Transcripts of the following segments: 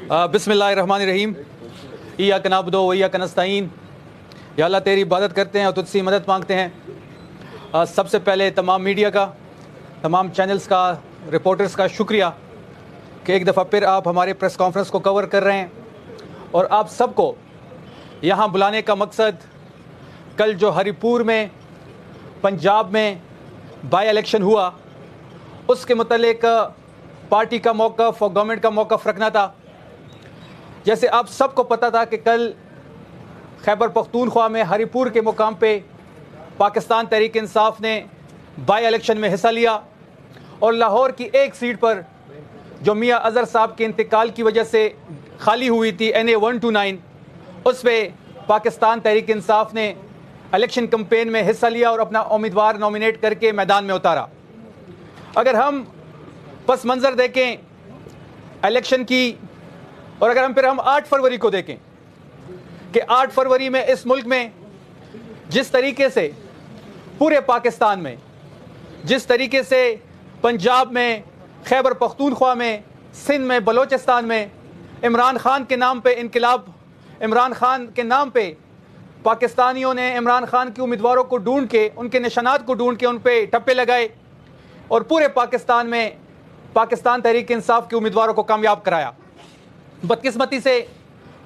बिस्मिल्लाहिर्रहमानिर्रहीम। इय्याक नअबुदु व इय्याक नस्तईन। या अल्लाह तेरी इबादत करते हैं और तुझसे मदद मांगते हैं। सबसे पहले तमाम मीडिया का, तमाम चैनल्स का, रिपोर्टर्स का शुक्रिया कि एक दफ़ा फिर आप हमारे प्रेस कॉन्फ्रेंस को कवर कर रहे हैं। और आप सबको यहाँ बुलाने का मकसद, कल जो हरिपुर में पंजाब में बाई इलेक्शन हुआ उसके मुतल्लिक पार्टी का मौक़िफ़ और गवर्नमेंट का मौक़िफ़ रखना था। जैसे आप सबको पता था कि कल खैबर पख्तूनख्वा में हरिपुर के मुकाम पे पाकिस्तान तहरीक इंसाफ ने बाई इलेक्शन में हिस्सा लिया और लाहौर की एक सीट पर जो मियाँ अज़हर साहब के इंतकाल की वजह से खाली हुई थी NA 129, उस पर पाकिस्तान तहरीक इंसाफ ने इलेक्शन कैंपेन में हिस्सा लिया और अपना उम्मीदवार नॉमिनेट करके मैदान में उतारा। अगर हम पस मंज़र देखें इलेक्शन की, और अगर हम 8 फरवरी को देखें कि 8 फरवरी में इस मुल्क में जिस तरीके से पूरे पाकिस्तान में, जिस तरीके से पंजाब में, खैबर पख्तूनख्वा में, सिंध में, बलोचिस्तान में इमरान खान के नाम पे इनकलाब, इमरान खान के नाम पे पाकिस्तानियों ने इमरान खान के उम्मीदवारों को ढूंढ के, उनके निशानात को ढूंढ के उन पे टप्पे लगाए और पूरे पाकिस्तान में पाकिस्तान तहरीक इंसाफ के उम्मीदवारों को कामयाब कराया। बदकिस्मती से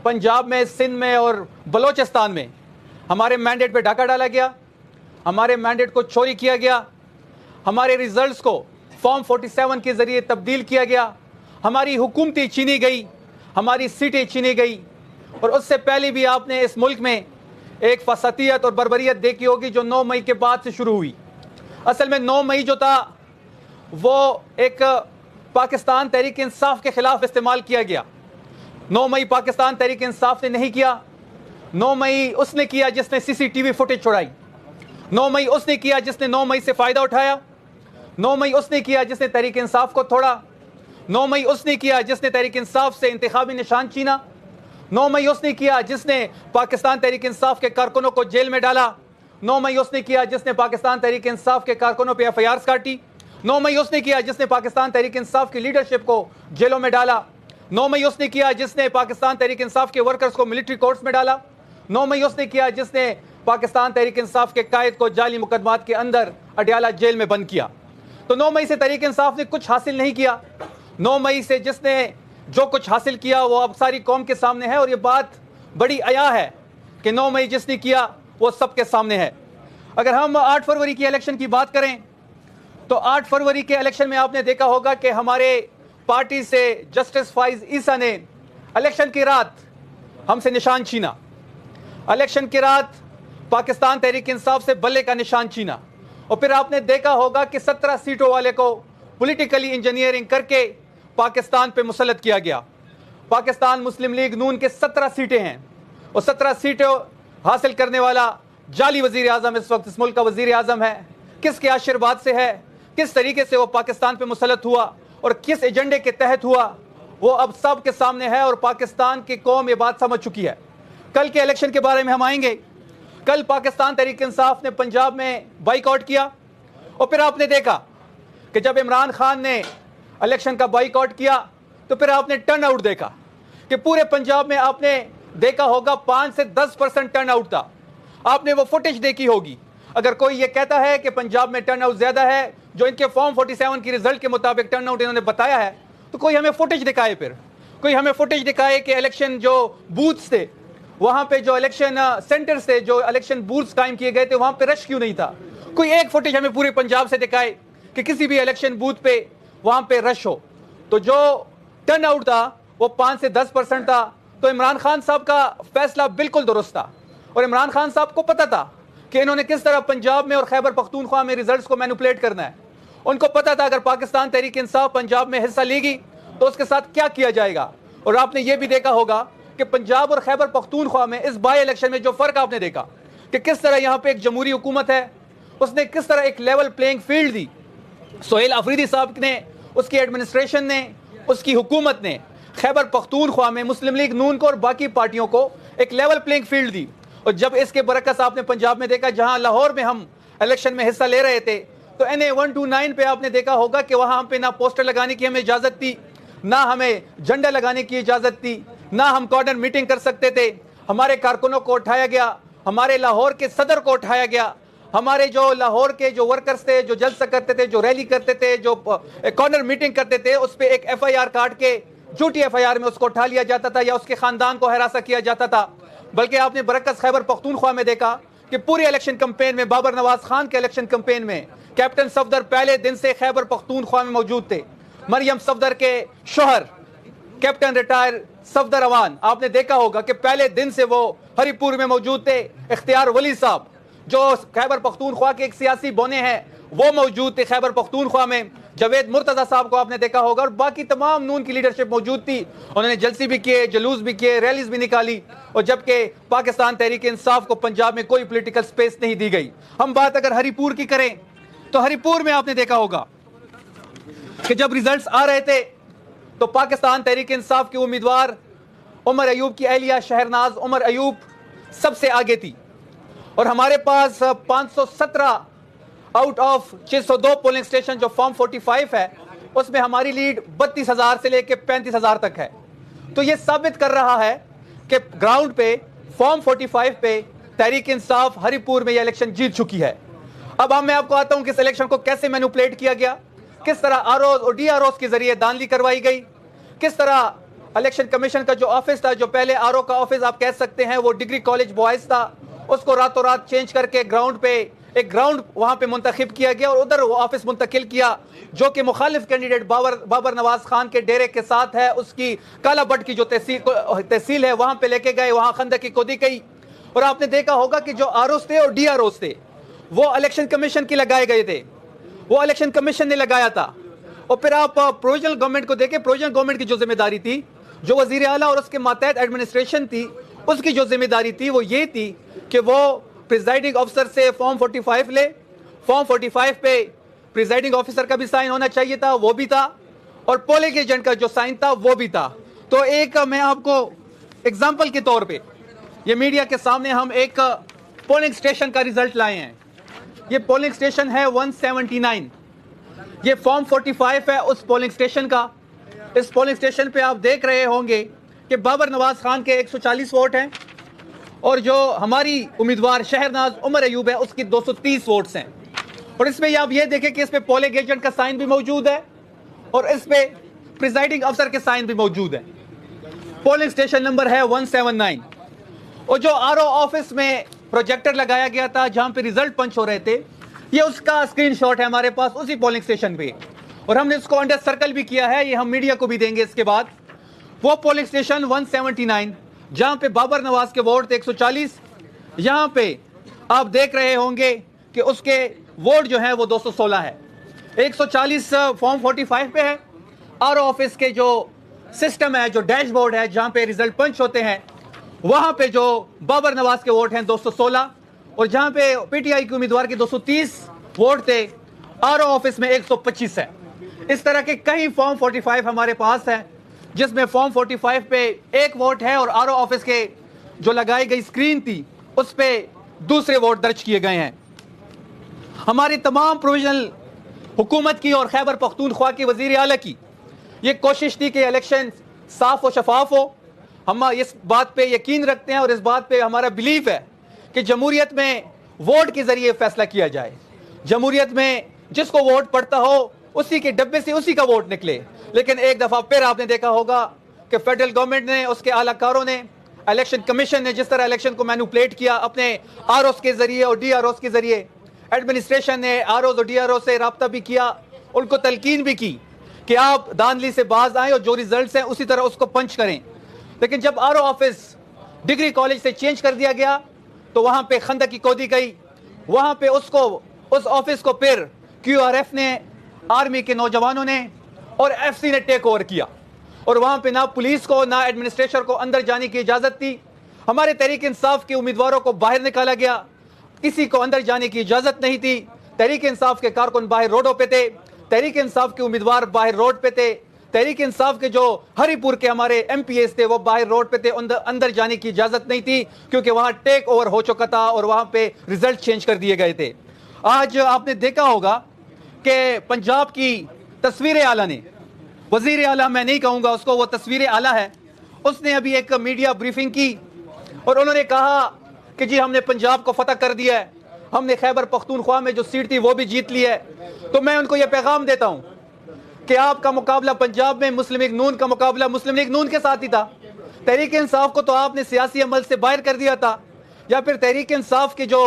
पंजाब में, सिंध में और बलोचिस्तान में हमारे मैंडेट पे डाका डाला गया, हमारे मैंडेट को चोरी किया गया, हमारे रिजल्ट्स को फॉर्म 47 के ज़रिए तब्दील किया गया, हमारी हुकूमतें छीनी गई, हमारी सीटें छीनी गई। और उससे पहले भी आपने इस मुल्क में एक फसातियत और बर्बरियत देखी होगी जो 9 मई के बाद से शुरू हुई। असल में 9 मई जो था वो एक पाकिस्तान तहरीक इंसाफ के ख़िलाफ़ इस्तेमाल किया गया। 9 मई पाकिस्तान तहरीक इंसाफ ने नहीं किया। 9 मई उसने किया जिसने CCTV फुटेज छुड़ाई। 9 मई उसने किया जिसने 9 मई से फ़ायदा उठाया। 9 मई उसने किया जिसने तहरीक इंसाफ को तोड़ा। 9 मई उसने किया जिसने तहरीक इंसाफ से इंतखाबी निशान छीना। 9 मई उसने किया जिसने पाकिस्तान तहरीक इंसाफ के कारकुनों को जेल में डाला। 9 मई उसने किया जिसने पाकिस्तान तहरीक इंसाफ के कारकुनों पर FIRs काटी। 9 मई उसने किया जिसने पाकिस्तान तहरीक इंसाफ की लीडरशिप को जेलों में डाला। 9 मई उसने किया जिसने पाकिस्तान तहरीक इंसाफ के वर्कर्स को मिलिट्री कोर्ट्स में डाला। 9 मई उसने किया जिसने पाकिस्तान तहरीक इंसाफ के कायद को जाली मुकदमात के अंदर अडयाला जेल में बंद किया। तो 9 मई से तहरीक इंसाफ ने कुछ हासिल नहीं किया। 9 मई से जिसने जो कुछ हासिल किया वो अब सारी कौम के सामने है और ये बात बड़ी अया है कि 9 मई जिसने किया वो सबके सामने है। अगर हम 8 फरवरी की इलेक्शन की बात करें तो 8 फरवरी के इलेक्शन में आपने देखा होगा कि हमारे पार्टी से जस्टिस फाइज ईसा ने इलेक्शन की रात हमसे निशान छीना। इलेक्शन की रात पाकिस्तान तहरीक इंसाफ से बल्ले का निशान छीना। और फिर आपने देखा होगा कि 17 सीटों वाले को पॉलिटिकली इंजीनियरिंग करके पाकिस्तान पे मुसल्लत किया गया। पाकिस्तान मुस्लिम लीग नून के 17 सीटें हैं और 17 सीटें हासिल करने वाला जाली वज़ीर आज़म इस वक्त इस मुल्क का वज़ीर आज़म है। किसके आशीर्वाद से है, किस तरीके से वो पाकिस्तान पे मुसल्लत हुआ और किस एजेंडे के तहत हुआ, वो अब सब के सामने है और पाकिस्तान की कौम ये बात समझ चुकी है। कल के इलेक्शन के बारे में हम आएंगे। कल पाकिस्तान तहरीक इंसाफ ने पंजाब में बाइकआउट किया और फिर आपने देखा कि जब इमरान खान ने इलेक्शन का बाइकआउट किया तो फिर आपने टर्न आउट देखा कि पूरे पंजाब में आपने देखा होगा 5 से 10% टर्न आउट था। आपने वो फुटेज देखी होगी। अगर कोई ये कहता है कि पंजाब में टर्न आउट ज़्यादा है, जो इनके फॉर्म 47 की रिजल्ट के मुताबिक टर्न आउट इन्होंने बताया है, तो कोई हमें फुटेज दिखाए। फिर कोई हमें फुटेज दिखाए कि इलेक्शन जो बूथ्स थे, वहाँ पे जो इलेक्शन सेंटर्स थे, जो इलेक्शन बूथ्स कायम किए गए थे, वहाँ पे रश क्यों नहीं था। कोई एक फुटेज हमें पूरे पंजाब से दिखाए कि किसी भी इलेक्शन बूथ पे वहाँ पे रश हो। तो जो टर्न आउट था वो 5 से 10% था। तो इमरान खान साहब का फैसला बिल्कुल दुरुस्त था और इमरान खान साहब को पता था कि इन्होंने किस तरह पंजाब में और खैबर पख्तूनख्वा में रिजल्ट्स को मैनिपुलेट करना है। उनको पता था अगर पाकिस्तान तहरीक इंसाफ पंजाब में हिस्सा लेगी तो उसके साथ क्या किया जाएगा। और आपने ये भी देखा होगा कि पंजाब और खैबर पख्तूनख्वा में इस बाई इलेक्शन में जो फ़र्क आपने देखा कि किस तरह यहाँ पे एक जमहूरी हुकूमत है, उसने किस तरह एक लेवल प्लेइंग फील्ड दी। सोहेल अफरीदी साहब ने, उसकी एडमिनिस्ट्रेशन ने, उसकी हुकूमत ने खैबर पख्तूनख्वा में मुस्लिम लीग नून को और बाकी पार्टियों को एक लेवल प्लेइंग फील्ड दी। और जब इसके बरकस आपने पंजाब में देखा, जहां लाहौर में हम इलेक्शन में हिस्सा ले रहे थे, तो NA 129 पे आपने देखा होगा कि वहां हम पे ना पोस्टर लगाने की हमें इजाज़त थी, نہ ہمیں جھنڈے لگانے کی اجازت تھی، نہ ہم کارنر میٹنگ کر سکتے تھے. ہمارے کارکنوں کو اٹھایا گیا، ہمارے لاہور کے صدر کو اٹھایا گیا، ہمارے جو لاہور کے جو ورکرز تھے، جو جلسہ کرتے تھے، جو ریلی کرتے تھے، جو کارنر میٹنگ کرتے تھے، اس پہ ایک ایف آئی آر کاٹ کے جھوٹی ایف آئی آر میں اس کو اٹھا لیا جاتا تھا یا اس کے خاندان کو ہراساں کیا جاتا تھا. بلکہ آپ نے برعکس خیبر پختونخوا میں دیکھا کہ پوری الیکشن کمپین میں، بابر نواز خان کے الیکشن کمپین میں کیپٹن صفدر پہلے دن سے خیبر پختونخوا میں موجود تھے. مریم صفدر کے شوہر کیپٹن ریٹائر صفدر اوان، آپ نے دیکھا ہوگا کہ پہلے دن سے وہ ہری پور میں موجود تھے. اختیار ولی صاحب جو خیبر پختونخوا کے ایک سیاسی بونے ہیں وہ موجود تھے خیبر پختونخوا میں. جاوید مرتضی صاحب کو آپ نے دیکھا ہوگا، اور باقی تمام نون کی لیڈرشپ موجود تھی. انہوں نے جلسے بھی کیے، جلوس بھی کیے، ریلیز بھی نکالی. اور جبکہ پاکستان تحریک انصاف کو پنجاب میں کوئی پولیٹیکل سپیس نہیں دی گئی. ہم بات اگر ہری پور کی کریں تو ہری پور میں آپ نے دیکھا ہوگا کہ جب ریزلٹس آ رہے تھے تو پاکستان تحریک انصاف کی امیدوار عمر ایوب کی اہلیہ شہرناز عمر ایوب سب سے آگے تھی. اور ہمارے پاس 517 آؤٹ آف 602 پولنگ سٹیشن جو فارم 45 ہے اس میں ہماری لیڈ 32,000 سے لے کے 35,000 تک ہے. تو یہ ثابت کر رہا ہے کہ گراؤنڈ پہ فارم 45 پہ تحریک انصاف ہری پور میں یہ الیکشن جیت چکی ہے. اب میں آپ کو آتا ہوں کہ اس الیکشن کو کیسے مینوپلیٹ کیا گیا، کس طرح آر اوز اور ڈی آر اوز کے ذریعے دھاندلی کروائی گئی، کس طرح الیکشن کمیشن کا جو آفس تھا، جو پہلے آر او کا آفس آپ کہہ سکتے ہیں وہ ڈگری کالج بوائز تھا، اس کو راتوں رات چینج کر کے گراؤنڈ پہ ایک گراؤنڈ وہاں پہ منتخب کیا گیا اور ادھر وہ آفس منتقل کیا جو کہ مخالف کینڈیڈیٹ بابر نواز خان کے ڈیرے کے ساتھ ہے. اس کی کالا بٹ کی جو تحصیل ہے وہاں پہ لے کے گئے، وہاں خندق کی کھودی گئی. اور آپ نے دیکھا ہوگا کہ جو آر اوز تھے اور ڈی آر اوز تھے وہ الیکشن کمیشن کی لگائے گئے تھے، وہ الیکشن کمیشن نے لگایا تھا. اور پھر آپ پروویژنل گورنمنٹ کو دیکھیں، پروویژنل گورنمنٹ کی جو ذمہ داری تھی، جو وزیر اعلیٰ اور اس کے ماتحت ایڈمنسٹریشن تھی، اس کی جو ذمہ داری تھی وہ یہ تھی کہ وہ پریزائڈنگ آفیسر سے فارم 45 لے. فارم 45 پہ پریزائڈنگ آفیسر کا بھی سائن ہونا چاہیے تھا، وہ بھی تھا، اور پولنگ ایجنٹ کا جو سائن تھا وہ بھی تھا. تو ایک میں آپ کو اگزامپل کے طور پہ یہ میڈیا کے سامنے ہم ایک پولنگ سٹیشن کا ریزلٹ لائے ہیں. یہ پولنگ سٹیشن ہے 179. یہ فارم 45 ہے اس پولنگ سٹیشن کا. اس پولنگ سٹیشن پہ آپ دیکھ رہے ہوں گے کہ بابر نواز خان کے 140 ووٹ ہیں اور جو ہماری امیدوار شہرناز عمر ایوب ہے اس کی 230 ووٹس ہیں. اور اس میں آپ یہ دیکھیں کہ اس پہ پولنگ ایجنٹ کا سائن بھی موجود ہے اور اس پہ پریزائڈنگ افسر کے سائن بھی موجود ہے. پولنگ سٹیشن نمبر ہے 179. اور جو آر او آفس میں پروجیکٹر لگایا گیا تھا جہاں پہ ریزلٹ پنچ ہو رہے تھے، یہ اس کا اسکرین شاٹ ہے ہمارے پاس اسی پولنگ سٹیشن پہ، اور ہم نے اس کو انڈر سرکل بھی کیا ہے، یہ ہم میڈیا کو بھی دیں گے اس کے بعد. وہ پولنگ سٹیشن 179 جہاں پہ بابر نواز کے ووٹ تھے 140، یہاں پہ آپ دیکھ رہے ہوں گے کہ اس کے ووٹ جو ہیں وہ 216 ہے. 140 فارم 45 پہ ہے. آر او آفس کے جو سسٹم ہے، جو ڈیش بورڈ ہے جہاں پہ ریزلٹ پنچ ہوتے ہیں، وہاں پہ جو بابر نواز کے ووٹ ہیں 216، اور جہاں پہ پی ٹی آئی کے امیدوار کے 230 ووٹ تھے، آر او آفس میں 125 ہے. اس طرح کے کئی فارم 45 ہمارے پاس ہے جس میں فارم 45 پہ ایک ووٹ ہے اور آر او آفس کے جو لگائی گئی اسکرین تھی اس پہ دوسرے ووٹ درج کیے گئے ہیں. ہماری تمام پروویژنل حکومت کی اور خیبر پختونخوا کی وزیر اعلیٰ کی یہ کوشش تھی کہ الیکشن صاف و شفاف ہو. ہم اس بات پہ یقین رکھتے ہیں اور اس بات پہ ہمارا بلیف ہے کہ جمہوریت میں ووٹ کے ذریعے فیصلہ کیا جائے. جمہوریت میں جس کو ووٹ پڑتا ہو اسی کے ڈبے سے اسی کا ووٹ نکلے. لیکن ایک دفعہ پھر آپ نے دیکھا ہوگا کہ فیڈرل گورنمنٹ نے، اس کے اعلیٰ کاروں نے، الیکشن کمیشن نے جس طرح الیکشن کو مینوپلیٹ کیا اپنے آر اوز کے ذریعے اور ڈی آر اوز کے ذریعے، ایڈمنسٹریشن نے آر اوز اور ڈی آر اوز سے رابطہ بھی کیا، ان کو تلقین بھی کی کہ آپ دھاندلی سے باز آئیں اور جو ریزلٹس ہیں اسی طرح اس کو پنچ کریں. لیکن جب R O office degree college سے چینج کر دیا گیا تو وہاں پہ خندق کی کھودی گئی. وہاں پہ اس آفس کو پھر کیو آر ایف نے، آرمی کے نوجوانوں نے اور ایف سی نے ٹیک اوور کیا، اور وہاں پہ نہ پولیس کو نہ ایڈمنسٹریشن کو اندر جانے کی اجازت تھی. ہمارے تحریک انصاف کے امیدواروں کو باہر نکالا گیا، کسی کو اندر جانے کی اجازت نہیں تھی. تحریک انصاف کے کارکن باہر روڈوں پہ تھے، تحریک انصاف کے امیدوار باہر روڈ پہ تھے، تحریک انصاف کے جو ہری پور کے ہمارے ایم پی ایس تھے وہ باہر روڈ پہ تھے. اندر جانے کی اجازت نہیں تھی کیونکہ وہاں ٹیک اوور ہو چکا تھا اور وہاں پہ ریزلٹ چینج کر دیے گئے تھے. آج آپ نے دیکھا ہوگا کہ پنجاب کی تصویر اعلیٰ نے वजीर आला मैं नहीं कहूँगा उसको, वो तस्वीर आला है, उसने अभी एक मीडिया ब्रीफिंग की और उन्होंने कहा कि जी हमने पंजाब को फतह कर दिया है, हमने खैबर पख्तूनख्वा में जो सीट थी वो भी जीत ली है। तो मैं उनको ये पैगाम देता हूँ कि आपका मुकाबला पंजाब में मुस्लिम लीग नून का मुकाबला मुस्लिम लीग नून के साथ ही था। तहरीक इंसाफ को तो आपने सियासी अमल से बाहर कर दिया था, या फिर तहरीक इंसाफ के जो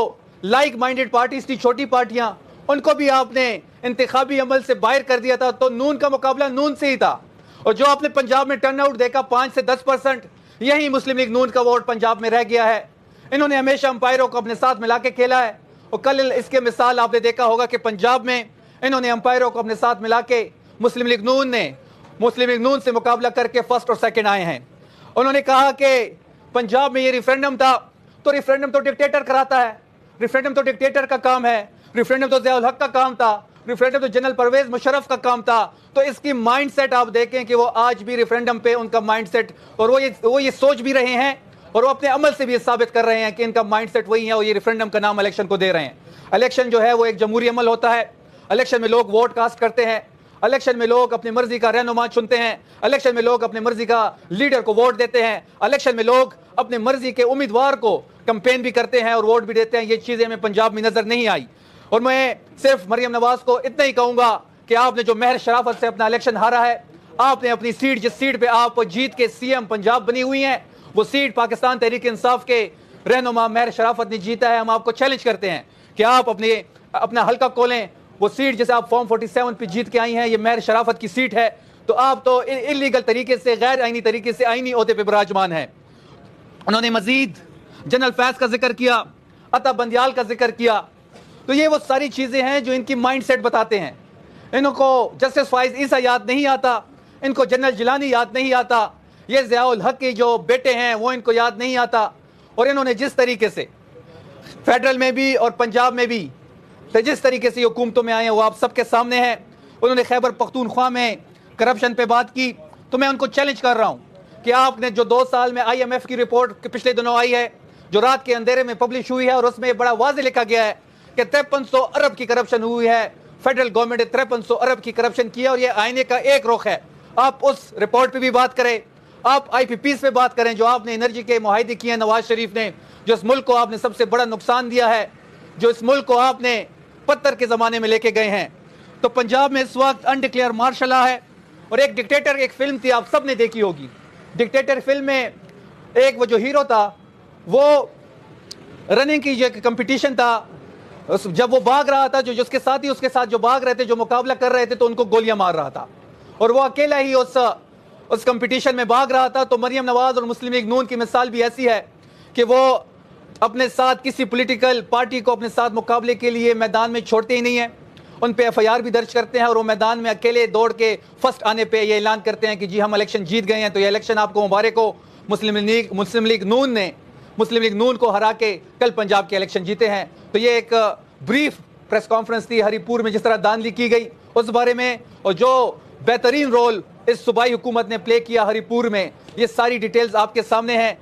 लाइक माइंडेड पार्टीज थी, छोटी पार्टियां, उनको भी आपने इंतखाबी अमल से बाहर कर दिया था। तो नून का मुकाबला नून से ही था। और जो आपने पंजाब में टर्नआउट देखा 5 से 10%, यही मुस्लिम लीग नून का वोट पंजाब में रह गया है। इन्होंने हमेशा अंपायरों को अपने साथ मिला के खेला है और कल इसके मिसाल आपने देखा होगा कि पंजाब में इन्होंने अंपायरों को अपने साथ मिला के मुस्लिम लीग नून से मुकाबला करके फर्स्ट और सेकंड आए हैं। उन्होंने कहा कि पंजाब में ये रेफरेंडम था, तो रेफरेंडम तो डिक्टेटर कराता है, रेफरेंडम तो डिक्टेटर का काम है, रेफरेंडम तो ज़ियाउल हक का काम था, रेफरेंडम तो जनरल परवेज मुशर्रफ का काम था। तो इसकी माइंडसेट आप देखें कि वो आज भी रेफरेंडम पे उनका माइंडसेट, और वो ये सोच भी रहे हैं और वो अपने अमल से भी साबित कर रहे हैं कि इनका माइंडसेट वही है और ये रेफरेंडम का नाम इलेक्शन को दे रहे हैं। इलेक्शन जो है वो एक जमहूरी अमल होता है। इलेक्शन में लोग वोट कास्ट करते हैं, इलेक्शन में लोग अपनी मर्जी का रहनुमा चुनते हैं, इलेक्शन में लोग अपनी मर्जी का लीडर को वोट देते हैं, इलेक्शन में लोग अपने मर्जी के उम्मीदवार को कैंपेन भी करते हैं और वोट भी देते हैं। ये चीज़ें हमें पंजाब में नजर नहीं आई। और मैं सिर्फ मरियम नवाज को इतना ही कहूँगा कि आपने जो महर शराफत से अपना इलेक्शन हारा है, आपने अपनी सीट, जिस सीट पे आप जीत के सीएम पंजाब बनी हुई हैं, वो सीट पाकिस्तान तहरीक इंसाफ के रहनुमा महर शराफत ने जीता है। हम आपको चैलेंज करते हैं कि आप अपना हल्का खोलें। वो सीट जिसे आप फॉर्म 47 पे जीत के आई हैं, ये महर शराफत की सीट है। तो आप तो इलीगल तरीके से, गैर आईनी तरीके से आईनी ओहदे पे विराजमान है। उन्होंने मजीद जनरल फैज का जिक्र किया, अता बंदियाल का जिक्र किया। तो ये वो सारी चीज़ें हैं जो इनकी माइंड सेट बताते हैं। इनको जस्टिस फाइज ईसा याद नहीं आता, इनको जनरल जिलानी याद नहीं आता, ये ज़ियाउल हक के जो बेटे हैं वो इनको याद नहीं आता। और इन्होंने जिस तरीके से फेडरल में भी और पंजाब में भी जिस तरीके से हुकूमतों में आए हैं वो आप सबके सामने है। उन्होंने खैबर पख्तूनख्वा में करप्शन पे बात की। तो मैं उनको चैलेंज कर रहा हूँ कि आपने जो 2 साल में IMF की रिपोर्ट पिछले दिनों आई है, जो रात के अंधेरे में पब्लिश हुई है, और उसमें बड़ा वाज़ेह लिखा गया है कि 5300 अरब की करप्शन हुई है। फेडरल गवर्नमेंट ने 5300 अरब की करप्शन की है और ये आईने का एक रुख है। आप उस रिपोर्ट पर भी बात करें, आप IPPs पे बात करें जो आपने एनर्जी के मुआहदे किए हैं नवाज शरीफ ने, जो इस मुल्क को आपने सबसे बड़ा नुकसान दिया है, जो इस मुल्क को आपने पत्थर के ज़माने में लेके गए हैं। तो पंजाब में इस वक्त अनडिक्लेयर मार्शल लॉ है। और एक डिक्टेटर, एक फिल्म थी आप सब ने देखी होगी, डिक्टेटर फिल्म में एक वो जो हीरो था, वो रनिंग की जो कंपटीशन था, जब वो भाग रहा था, जो उसके साथी उसके साथ जो भाग रहे थे, जो मुकाबला कर रहे थे, तो उनको गोलियां मार रहा था और वो अकेला ही उस कंपटीशन में भाग रहा था। तो मरियम नवाज और मुस्लिम लीग नून की मिसाल भी ऐसी है कि वो अपने साथ किसी पॉलिटिकल पार्टी को अपने साथ मुकाबले के लिए मैदान में छोड़ते ही नहीं है, उन पे FIR भी दर्ज करते हैं और वो मैदान में अकेले दौड़ के फर्स्ट आने पे ये ऐलान करते हैं कि जी हम इलेक्शन जीत गए हैं। तो ये इलेक्शन आपको मुबारक हो, मुस्लिम लीग नून ने मुस्लिम लीग नून को हरा के कल पंजाब के इलेक्शन जीते हैं। तो ये एक ब्रीफ प्रेस कॉन्फ्रेंस थी हरिपुर में, जिस तरह दांधली की गई उस बारे में, और जो बेहतरीन रोल इस सूबाई हुकूमत ने प्ले किया हरिपुर में, ये सारी डिटेल्स आपके सामने हैं।